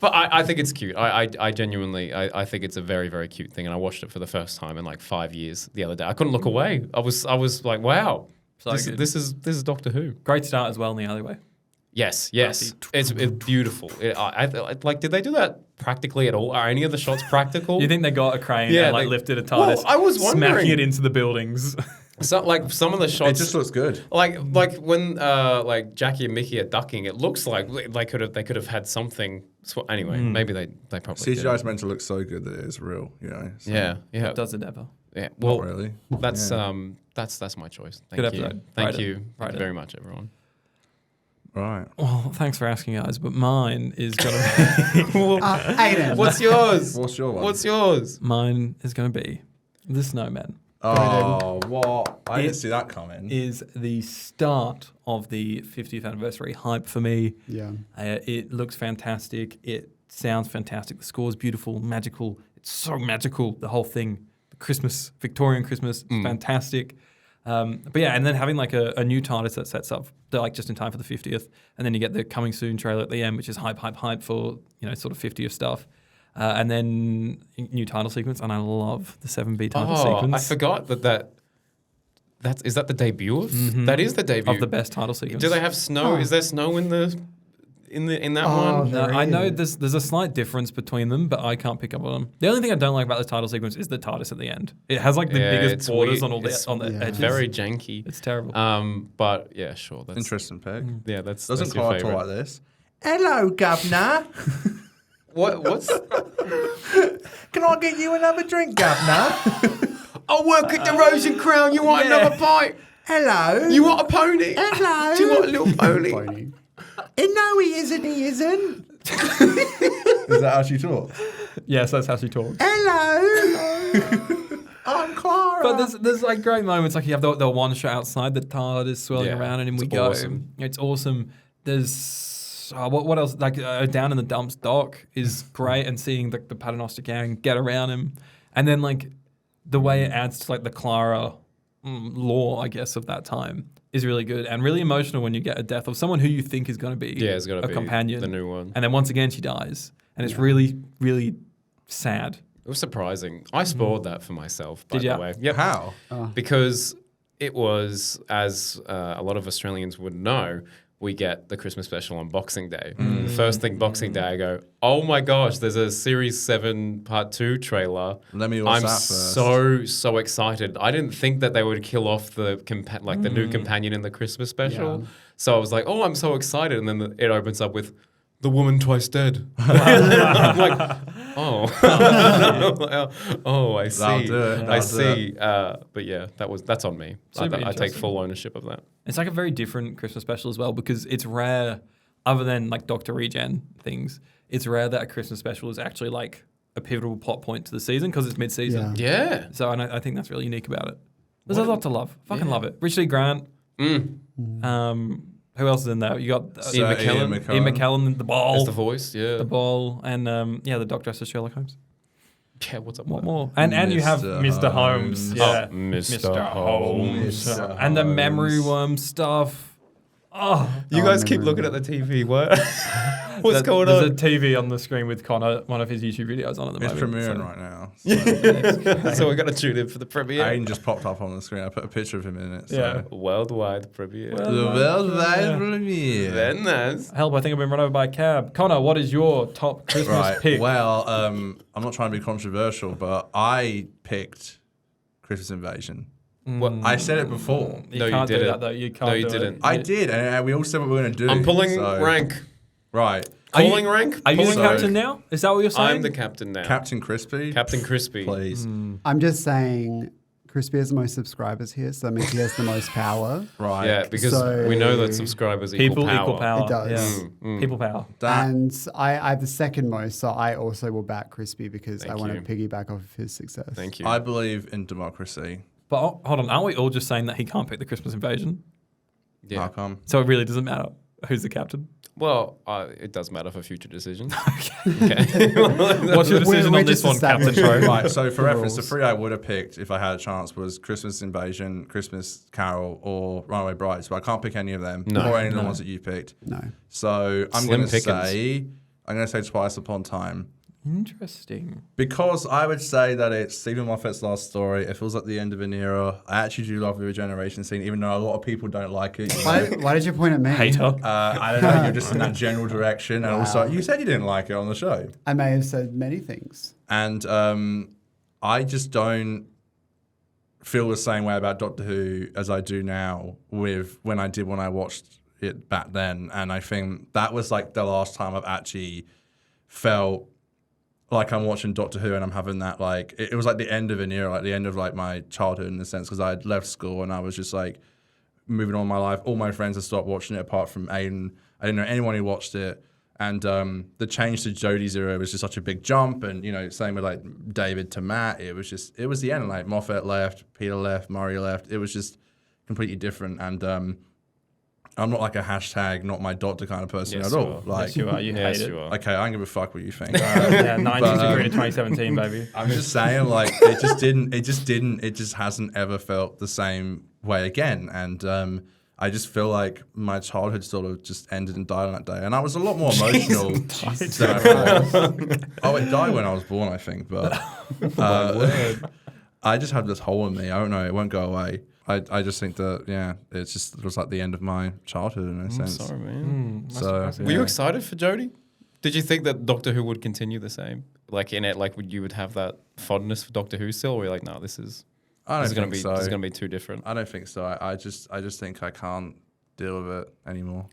But I think it's cute. I genuinely, I think it's a very, very cute thing. And I watched it for the first time in like 5 years the other day. I couldn't look away. I was like, wow, So good. this is Doctor Who. Great start as well in the alleyway. Yes. It's beautiful. Like, did they do that practically at all? Are any of the shots practical? You think they got a crane Yeah, and like they- lifted a Well, TARDIS, I was wondering. smacking it into the buildings? So, like some of the It shots, just looks good. like when like Jackie and Mickey are ducking, it looks like they could have had something. Anyway, maybe they probably CGI is did. meant to look so good that it is real, you know. So Yeah. Does it ever? Yeah. Not Well, really. that's Yeah. that's my choice. Thank Good you. episode. Thank Right you. in. Thank Right you in. very much, everyone. Right. Well, thanks for asking, guys. But mine is gonna be Aiden. What's yours? What's your one? What's yours? mine is gonna be the Snowman. Oh, what? I didn't see that coming. Is the start of the 50th anniversary hype for me. Yeah. It looks fantastic. It sounds fantastic. The score's beautiful, magical. It's so magical. The whole thing, the Christmas, Victorian Christmas, fantastic. But yeah, and then having like a new TARDIS that sets up like just in time for the 50th, and then you get the coming soon trailer at the end, which is hype for sort of 50th stuff. And then new title sequence, and I love the 7B title sequence. I forgot is that the debut of? That is the debut of the best title sequence. Do they have snow? Is there snow in that Oh, one? No, There I know is. there's a slight difference between them, but I can't pick up on them. The only thing I don't like about the title sequence is the TARDIS at the end. It has like the biggest it's borders weird. on all the It's on the yeah. edges. Very janky. It's terrible. But yeah, sure. That's Interesting pick. Yeah, that's Doesn't that's your Clara talk favorite. like this? Hello, governor. What's? Can I get you another drink, governor? I work at the Rose and Crown. You want another pint? Hello. You want a pony? Hello. Do you want a little pony? Pony. No, he isn't. He isn't. Is that how she talks? Yes, that's how she talks. Hello. I'm Clara. But there's like great moments, like you have the one shot outside, the TARDIS swirling Yeah, around, and in we it's go. awesome. It's awesome. There's what else? Like down in the dumps, Doc is great, and seeing the Paternoster gang get around him, and then like the way it adds to like the Clara lore, I guess, of that time is really good and really emotional when you get a death of someone who you think is going to be Yeah, it's got a to be companion, the new one. and then once again she dies, and it's really really sad. It was surprising. I spoiled that for myself, by Did ya? the way. Yep. How? Because it was, as a lot of Australians would know, we get the Christmas special on Boxing Day. The first thing Boxing Day, I go, oh my gosh, there's a Series 7 Part 2 trailer. Let me watch I'm that first. so excited. I didn't think that they would kill off the the new companion in the Christmas special. Yeah. So I was like, oh, I'm so excited. And then it opens up with, the woman twice dead. I'm like, oh. Oh, I see. That'll do it. I That'll do see. But yeah, that's on me. Super I take interesting. full ownership of that. It's like a very different Christmas special as well because it's rare, other than like Doctor Regen things, it's rare that a Christmas special is actually like a pivotal plot point to the season because it's mid-season. Yeah. Yeah. So and I think that's really unique about it. There's a lot to love. Fucking love it. Richard E. Grant. Who else is in there? You got Sir Ian McKellen. Ian McKellen, the ball. That's the voice. Yeah. The ball. And the Doc dressed as Sherlock Holmes. Yeah. What's up? What with more? And you have Mr. Mr. Holmes. Holmes. Yeah. Mr. Holmes. Mr. And the memory Holmes. worm stuff. You guys keep Remembrance. looking at the TV. What? What's going There's on? a TV on the screen with Connor, one of his YouTube videos on at the It's moment. premiering so- right now. So we're gonna tune in for the premiere. Aiden just popped up on the screen. I put a picture of him in it. So. Yeah. Worldwide premiere. The worldwide premiere. Very nice. Help, I think I've been run over by a cab. Connor, what is your top Christmas Right. pick? Well, I'm not trying to be controversial, but I picked Christmas Invasion. What? I said it before. You No, you can't do didn't. that, though. You can't No, you do it. didn't. I did, and we all said what we were going to do. I'm pulling so- rank. Right. Are you- Pulling rank. Are you the Pulling Sorry. captain now? Is that what you're saying? I'm the captain now. Captain Crispy. Captain Crispy. Please. I'm just saying, Crispy has the most subscribers here, so that means he has the most power. Right. Yeah, because So- we know that subscribers People equal power. equal power. It does. Yeah. People power. That- And I have the second most, so I also will back Crispy because Thank I want you. to piggyback off of his success. Thank you. I believe in democracy. But hold on, aren't we all just saying that he can't pick the Christmas Invasion? Yeah. How come? So it really doesn't matter who's the captain? Well, it does matter for future decisions. Okay. What's your decision We're on this just one, Captain establishing- Pro? Right, so for The reference, the rules. three I would have picked if I had a chance was Christmas Invasion, Christmas Carol, or Runaway Brides, but I can't pick any of them No. or any of the ones that you picked. No. So I'm Slim going to pickings. say Twice Upon Time. Interesting. Because I would say that it's Stephen Moffat's last story. It feels like the end of an era. I actually do love the regeneration scene, even though a lot of people don't like it. Why did you point at me? Hater. I don't know, you're just in that general direction. And also, you said you didn't like it on the show. I may have said many things. And I just don't feel the same way about Doctor Who as I do now with when I watched it back then. And I think that was like the last time I've actually felt like I'm watching Doctor Who and I'm having that like, it was like the end of an era, like the end of like my childhood in a sense, because I had left school and I was just like moving on in my life. All my friends had stopped watching it apart from Aiden. I didn't know anyone who watched it. And the change to Jodie's era was just such a big jump. And, you know, same with like David to Matt, it was the end. Like Moffat left, Peter left, Murray left. It was just completely different. And I'm not like a hashtag, not my doctor kind of person Yes, at you all. are. Like, Yes, you are. You Yes, hate it. you are. okay, I don't give a fuck what you think. Yeah, 19th But, degree to 2017, baby. I'm just saying, like, it just hasn't ever felt the same way again. And I just feel like my childhood sort of just ended and died on that day. And I was a lot more emotional than I thought. Oh, it died when I was born, I think. But I just have this hole in me. I don't know. It won't go away. I just think that, yeah, it was like the end of my childhood in a sense. Sorry, man. So, Were you yeah. excited for Jodie? Did you think that Doctor Who would continue the same? Like in it, like you would have that fondness for Doctor Who still? Or were you like, no, this is I don't gonna think be so. this is gonna be too different. I don't think so. I just think I can't deal with it anymore.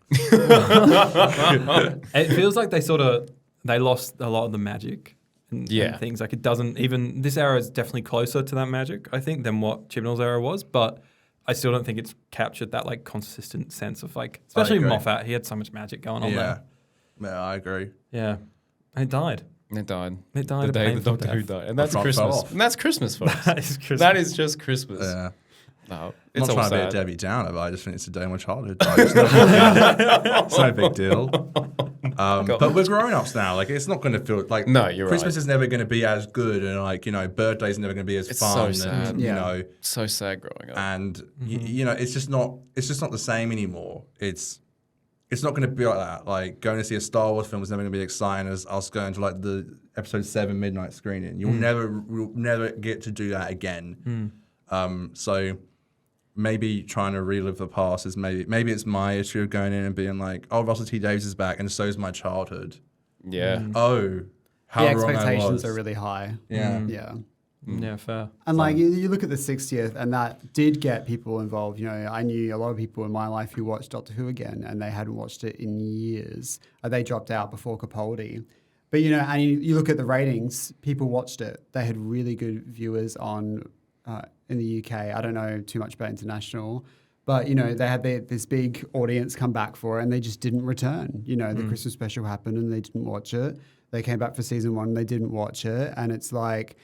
It feels like they lost a lot of the magic and things. Like it doesn't even, this era is definitely closer to that magic, I think, than what Chibnall's era was, but I still don't think it's captured that like consistent sense of like, especially agree. Moffat, he had so much magic going on Yeah. there. Yeah, I agree. Yeah. And it died. It died. It died The a day the painful Doctor Who death. died. And that's front fell Christmas. off. And that's Christmas for us. That is Christmas. That is just Christmas. Yeah. No, I'm it's not all trying to be a sad. Debbie Downer, but I just think it's a day of my childhood. It's no big deal. But we're grown-ups now. Like, it's not going to feel like No, you're Christmas right. is never going to be as good, and like, you know, birthday's never going to be as It's fun. so and sad. you Yeah. know, So sad growing up. and you know, it's just not the same anymore. It's not going to be like that. Like going to see a Star Wars film is never going to be exciting as us going to like the episode 7 midnight screening. You'll never get to do that again. So maybe trying to relive the past is maybe it's my issue of going in and being like, oh, Russell T Davies is back, and so is my childhood. Yeah. Oh, how The wrong I expectations was. are really high. Yeah. Yeah. Yeah, fair. And like you look at the 60th, and that did get people involved. You know, I knew a lot of people in my life who watched Doctor Who again, and they hadn't watched it in years. They dropped out before Capaldi. But you know, and you look at the ratings, people watched it. They had really good viewers on in the UK. I don't know too much about international, but you know, they had this big audience come back for it, and they just didn't return. You know, the Christmas special happened, and they didn't watch it. They came back for season 1, and they didn't watch it, and it's like.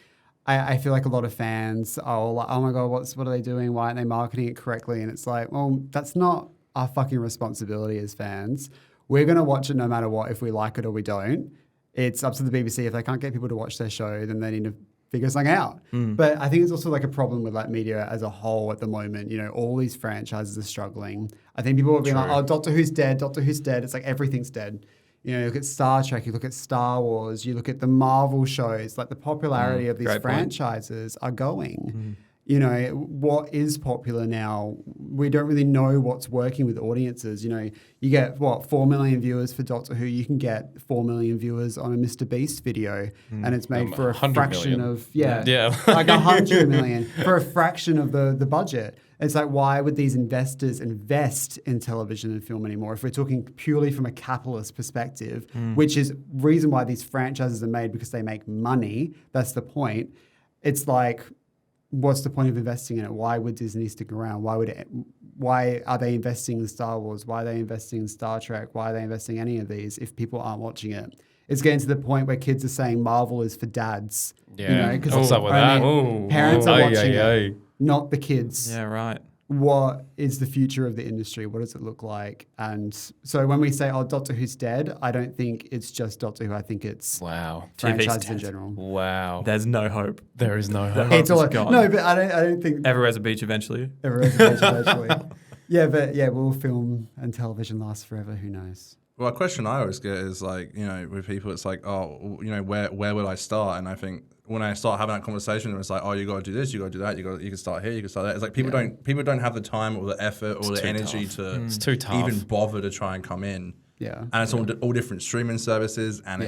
I feel like a lot of fans are like, oh my God, what are they doing? Why aren't they marketing it correctly? And it's like, well, that's not our fucking responsibility as fans. We're going to watch it no matter what, if we like it or we don't. It's up to the BBC. If they can't get people to watch their show, then they need to figure something out. But I think it's also like a problem with like media as a whole at the moment. You know, all these franchises are struggling. I think people are being like, oh, Doctor Who's dead, Doctor Who's dead. It's like everything's dead. You know, you look at Star Trek, you look at Star Wars, you look at the Marvel shows, like the popularity of these franchises are going. You know, what is popular now? We don't really know what's working with audiences. You know, you get, 4 million viewers for Doctor Who. You can get 4 million viewers on a Mr. Beast video, and it's made for a fraction million. of, like 100 million for a fraction of the budget. It's like, why would these investors invest in television and film anymore? If we're talking purely from a capitalist perspective, which is reason why these franchises are made, because they make money. That's the point. It's like, what's the point of investing in it? Why would Disney stick around? Why are they investing in Star Wars? Why are they investing in Star Trek? Why are they investing in any of these if people aren't watching it? It's getting to the point where kids are saying Marvel is for dads. Yeah. You know, because What's up with that? Parents are watching it, not the kids. Yeah, right. What is the future of the industry? What does it look like? And so when we say, oh, Doctor Who's dead, I don't think it's just Doctor Who. I think it's franchises in general. Wow. There's no hope. There is no hope. It's all gone. No, but I don't think Everywhere's a beach eventually. everyone's eventually. Yeah, but will film and television last forever? Who knows? Well, a question I always get is like, you know, with people, it's like, oh, you know, where will I start? And I think when I start having that conversation, it's like, oh, you got to do this, you got to do that, you can start here, you can start there. It's like people don't have the time or the effort or the energy to It's too tough. even bother to try and come in. Yeah, And it's all different streaming services, and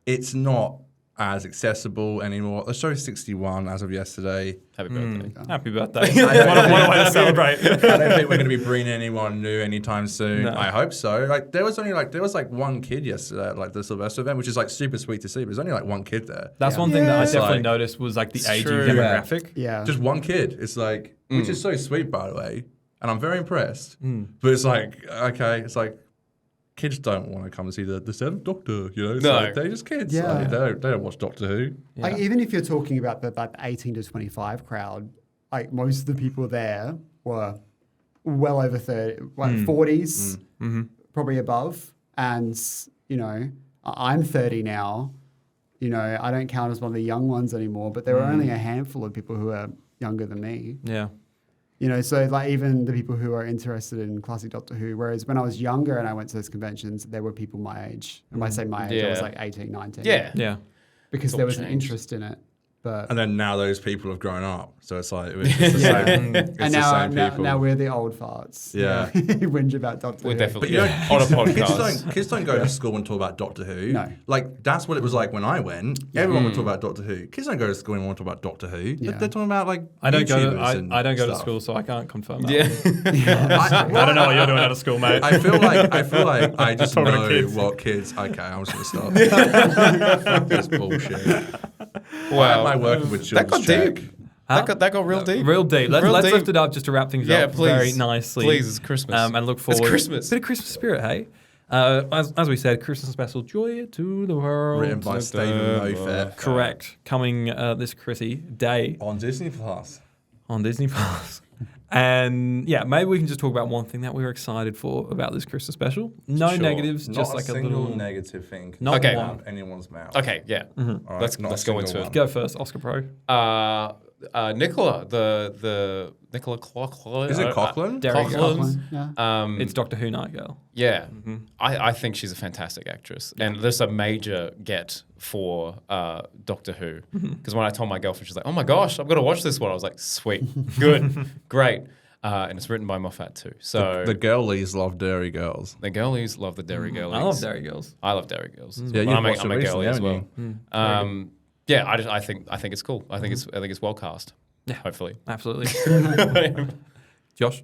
it's not as accessible anymore. The show's 61 as of yesterday. Happy birthday. Happy birthday. What a way to celebrate. I don't think we're going to be bringing anyone new anytime soon. No. I hope so. Like there was one kid yesterday at like the Sylvester event, which is like super sweet to see. But there's only like one kid there. That's one thing that I definitely Like, noticed was like the aging true. demographic. yeah. Just one kid. It's like, which is so sweet, by the way. And I'm very impressed. But it's like, okay, it's like, kids don't want to come and see the seventh Doctor, you know? It's like, they're just kids. Yeah. Like, they don't watch Doctor Who. Like even if you're talking about the 18 to 25 crowd, like most of the people there were well over 30, like 40s, probably above. And, you know, I'm 30 now. You know, I don't count as one of the young ones anymore, but there were only a handful of people who are younger than me. Yeah. You know, so like even the people who are interested in classic Doctor Who, whereas when I was younger and I went to those conventions, there were people my age. And when I say my age, I was like 18, 19. Yeah. Because there was an interest in it. But And then now those people have grown up. So it's like, it's the same, it's and the same people. now we're the old farts. Yeah. Who whinge about Doctor We're Who. definitely But you know, on a podcast. kids don't go to school and talk about Doctor Who. No. Like, that's what it was like when I went. Everyone would talk about Doctor Who. Kids don't go to school and want to talk about Doctor Who. Yeah. They're talking about, like, I don't go YouTubers to, and I don't go to stuff. school, so I can't confirm that. Yeah. I don't know what you're doing out of school, mate. I feel like I just Talking to know kids. what kids... Okay, I'm just going to stop. Fuck this bullshit. Why am I working with That got children's deep. check? That got real deep. Real deep. Let's Real deep. lift it up just to wrap things Yeah, up please. very nicely. Please, it's Christmas. And look forward. It's Christmas. Bit of Christmas spirit, hey? As we said, Christmas special, Joy to the World. Written by Stephen Moffat. Correct. Coming this Chrissy day On Disney Plus. on Disney Plus. And yeah, maybe we can just talk about one thing that we were excited for about this Christmas special. No Sure. negatives, Not just like a single little. negative thing. Not Okay. one. Out of anyone's mouth. Okay, yeah. All right, Let's not a go into single it. one. Go first, Oscar Pro. Nicola, the Nicola Coughlin. Is it Coughlin? Derry Girl. Coughlin. Yeah. It's Doctor Who Night Girl. Yeah, I think she's a fantastic actress, and there's a major get for Doctor Who. Because when I told my girlfriend, she's like, "Oh my gosh, I'm gonna watch this one." I was like, "Sweet, good, great," and it's written by Moffat too. So The girlies love Dairy Girls. the girlies love the Dairy Girlies. I love Derry Girls. I love Dairy Girls. Yeah, But you've I'm watched a it girly as recently, well. haven't Yeah, I think it's cool. I think it's well cast. Yeah. Hopefully. Absolutely. Josh?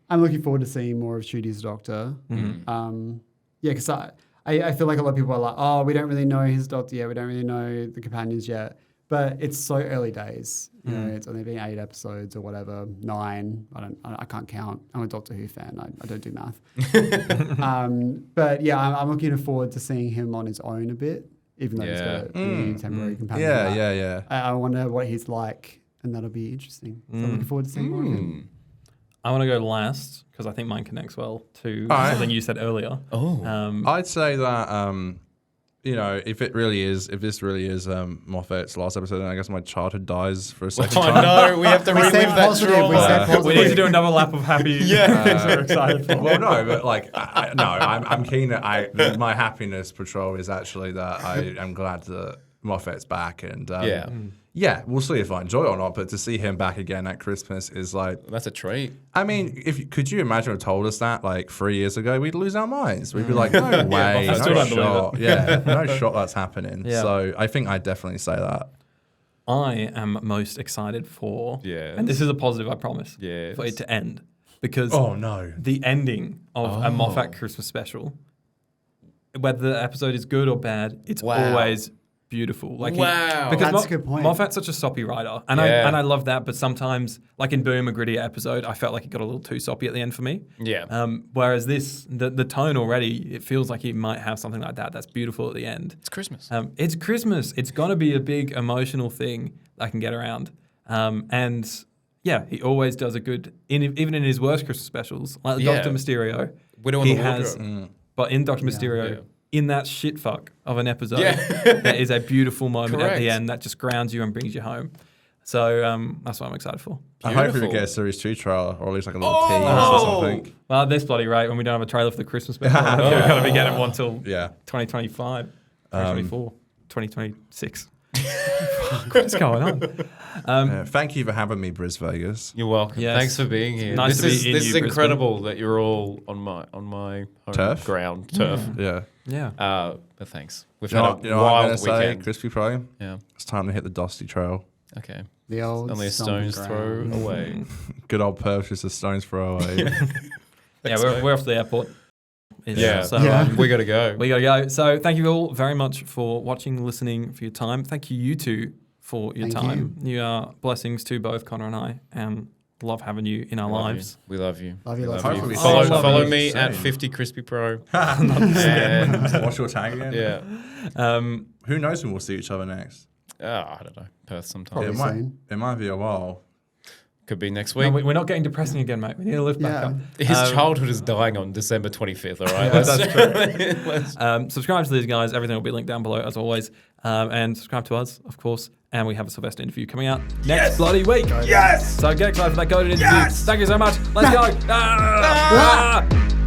I'm looking forward to seeing more of Trudy's Doctor. Yeah, because I feel like a lot of people are like, oh, we don't really know his Doctor yet. We don't really know the companions yet. But it's so early days. You know, it's only been 8 episodes or whatever, 9. I can't count. I'm a Doctor Who fan. I don't do math. But yeah, I'm looking forward to seeing him on his own a bit, even though he's got a new temporary companion. Yeah. I wonder what he's like, and that'll be interesting. So I'm looking forward to seeing more of him. I want to go last because I think mine connects well to All right. something you said earlier. Oh. I'd say that you know, if this really is Moffat's last episode, then I guess my childhood dies for a second Oh time. no, we have to relive said that positive, we trauma. said positive. We need to do another lap of happy things we're excited for. Well, no, but like, I'm keen that my happiness patrol is actually that I am glad that Moffat's back, and yeah, we'll see if I enjoy it or not. But to see him back again at Christmas is like, That's a treat. I mean, could you imagine if told us that like 3 years ago, we'd lose our minds. We'd be like, no way, I still no don't believe shot, yeah, no shot that's happening. Yeah. So I think I'd definitely say that. I am most excited for, and this is a positive, I promise, for it to end. Because Oh no, the ending of a Moffat Christmas special, whether the episode is good or bad, it's always beautiful. Like because That's a good point. Moffat's such a soppy writer, and I love that. But sometimes, like in Boom, a grittier episode, I felt like it got a little too soppy at the end for me. Yeah. Whereas this, the tone already, it feels like he might have something like that. That's beautiful at the end. It's Christmas. It's Christmas. It's gonna be a big emotional thing I can get around. And yeah, he always does a good. Even in his worst Christmas specials, like Doctor Mysterio, Widow he in the has. Wardrobe. But in Doctor Mysterio, in that shit fuck of an episode, Yeah. there is a beautiful moment at Correct. the end that just grounds you and brings you home. So that's what I'm excited for. I hope we Beautiful. get a Series 2 trailer, or at least like a little tease or something. Well, this bloody right when we don't have a trailer for the Christmas special, we're going to be getting one till Yeah. 2025, 2024, 2026. What's going on? Thank you for having me, Bris Vegas. You're welcome. Yes. Thanks for being here. Nice to be this in is you, incredible that you're all on my home Turf? ground turf. Yeah. Yeah. But thanks. We've You had know, a you know what I'm wild going to say, weekend. Crispy Pro? Yeah. It's time to hit the dusty trail. Okay. The old Only a stomping stone's throw ground. away. Good old Perth, just a stone's throw away. Yeah, we're off to the airport. Yeah. So Yeah. We got to go. we got to go. So thank you all very much for watching, listening, for your time. Thank you two for your Thank time. You are blessings to both Connor and I, and love having you in our We love lives. you. We love you. Love you, We love you. you. Hopefully Follow, soon. follow Love me you at soon. 50 Crispy Pro. And, What's your tag again? yeah. Who knows when we'll see each other next? I don't know. Perth sometime. Probably soon. It might be a while. Could be next No, week. we're not getting depressing again, mate. We need to lift back up. His childhood is dying on December 25th, all right? Yeah, that's true. Subscribe to these guys. Everything will be linked down below, as always. And subscribe to us, of course. And we have a Sylvester interview coming out next bloody week. Yes! So get excited for that Golden interview. Yes! Thank you so much. Let's go. Ah! Ah!